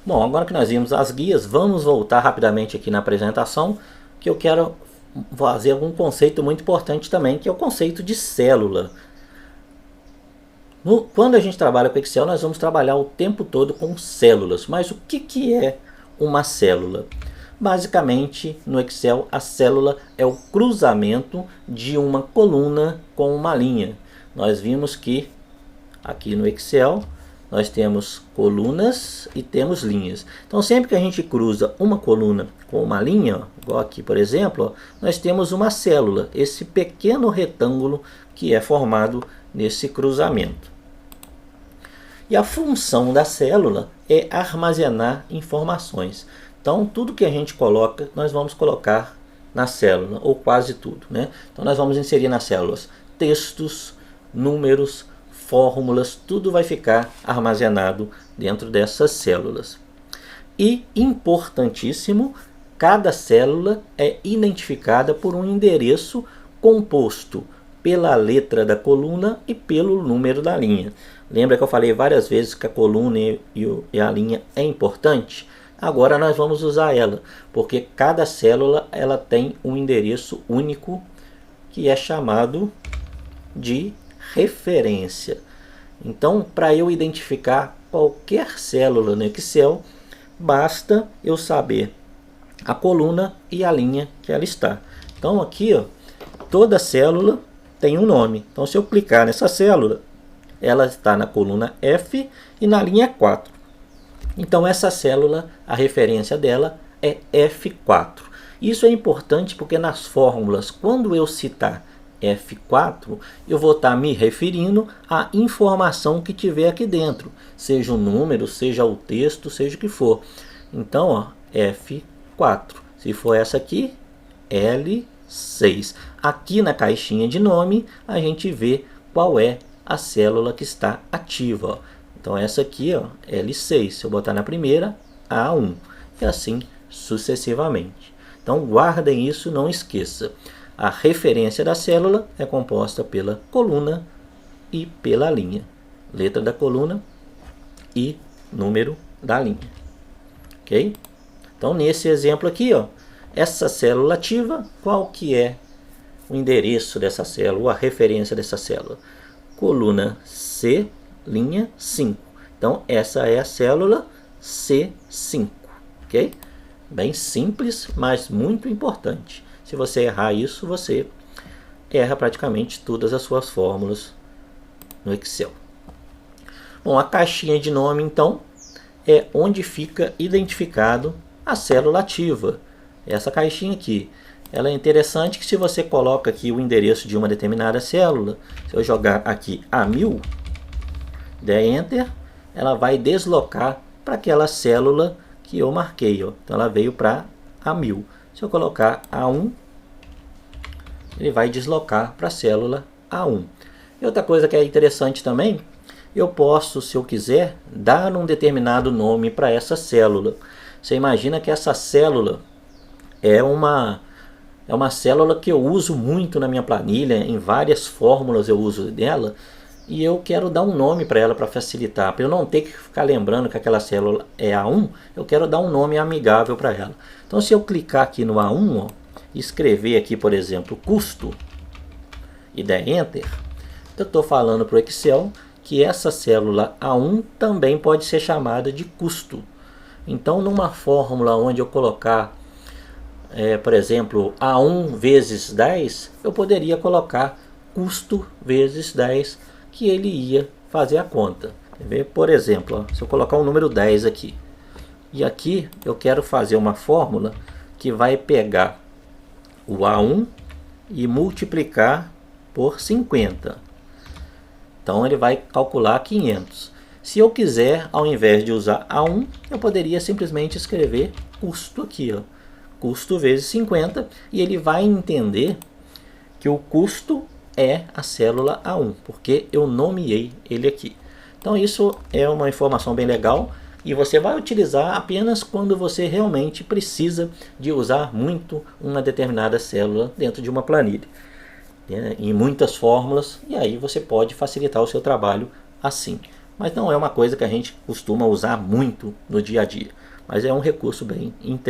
Bom, agora que nós vimos as guias, vamos voltar rapidamente aqui na apresentação, que eu quero fazer algum conceito muito importante também, que é o conceito de célula. Quando a gente trabalha com Excel, nós vamos trabalhar o tempo todo com células. Mas o que é uma célula? Basicamente, no Excel, a célula é o cruzamento de uma coluna com uma linha. Nós vimos que aqui no Excel nós temos colunas e temos linhas. Então, sempre que a gente cruza uma coluna com uma linha, igual aqui, por exemplo, nós temos uma célula, esse pequeno retângulo que é formado nesse cruzamento. E a função da célula é armazenar informações. Então, tudo que a gente coloca, nós vamos colocar na célula, ou quase tudo, né? Então, nós vamos inserir nas células textos, números, fórmulas, tudo vai ficar armazenado dentro dessas células. E, importantíssimo, cada célula é identificada por um endereço composto pela letra da coluna e pelo número da linha. Lembra que eu falei várias vezes que a coluna e a linha é importante? Agora nós vamos usar ela, porque cada célula ela tem um endereço único que é chamado de referência. Então, para eu identificar qualquer célula no Excel, basta eu saber a coluna e a linha que ela está. Então, aqui, ó, toda célula tem um nome. Então, se eu clicar nessa célula, ela está na coluna F e na linha 4. Então, essa célula, a referência dela é F4. Isso é importante porque nas fórmulas, quando eu citar F4, eu vou estar me referindo à informação que tiver aqui dentro, seja o número, seja o texto, seja o que for. Então, ó, F4. Se for essa aqui, L6. Aqui na caixinha de nome, a gente vê qual é a célula que está ativa. Ó. Então, essa aqui, ó, L6. Se eu botar na primeira, A1. E assim sucessivamente. Então, guardem isso, não esqueça. A referência da célula é composta pela coluna e pela linha. Letra da coluna e número da linha. Ok? Então, nesse exemplo aqui, ó, essa célula ativa, qual que é o endereço dessa célula, ou a referência dessa célula? Coluna C, linha 5. Então, essa é a célula C5. Ok? Bem simples, mas muito importante. Se você errar isso, você erra praticamente todas as suas fórmulas no Excel. Bom, a caixinha de nome, então, é onde fica identificado a célula ativa. Essa caixinha aqui. Ela é interessante que se você coloca aqui o endereço de uma determinada célula, se eu jogar aqui A1000, der Enter, ela vai deslocar para aquela célula que eu marquei. Ó. Então, ela veio para A1000. Se eu colocar A1, ele vai deslocar para a célula A1. E outra coisa que é interessante também, eu posso, se eu quiser, dar um determinado nome para essa célula. Você imagina que essa célula é uma célula que eu uso muito na minha planilha, em várias fórmulas eu uso dela, e eu quero dar um nome para ela para facilitar, para eu não ter que ficar lembrando que aquela célula é A1, eu quero dar um nome amigável para ela. Então, se eu clicar aqui no A1, ó, e escrever aqui, por exemplo, custo, e der Enter, eu estou falando para o Excel que essa célula A1 também pode ser chamada de custo. Então, numa fórmula onde eu colocar, por exemplo, A1 vezes 10, eu poderia colocar custo vezes 10, que ele ia fazer a conta. Quer ver? Por exemplo, ó, se eu colocar o número 10 aqui, e aqui eu quero fazer uma fórmula que vai pegar o A1 e multiplicar por 50. Então ele vai calcular 500. Se eu quiser, ao invés de usar A1, eu poderia simplesmente escrever custo aqui, ó, custo vezes 50, e ele vai entender que o custo é a célula A1, porque eu nomeei ele aqui. Então isso é uma informação bem legal e você vai utilizar apenas quando você realmente precisa de usar muito uma determinada célula dentro de uma planilha, em muitas fórmulas, e aí você pode facilitar o seu trabalho assim. mas não é uma coisa que a gente costuma usar muito no dia a dia. Mas é um recurso bem interessante.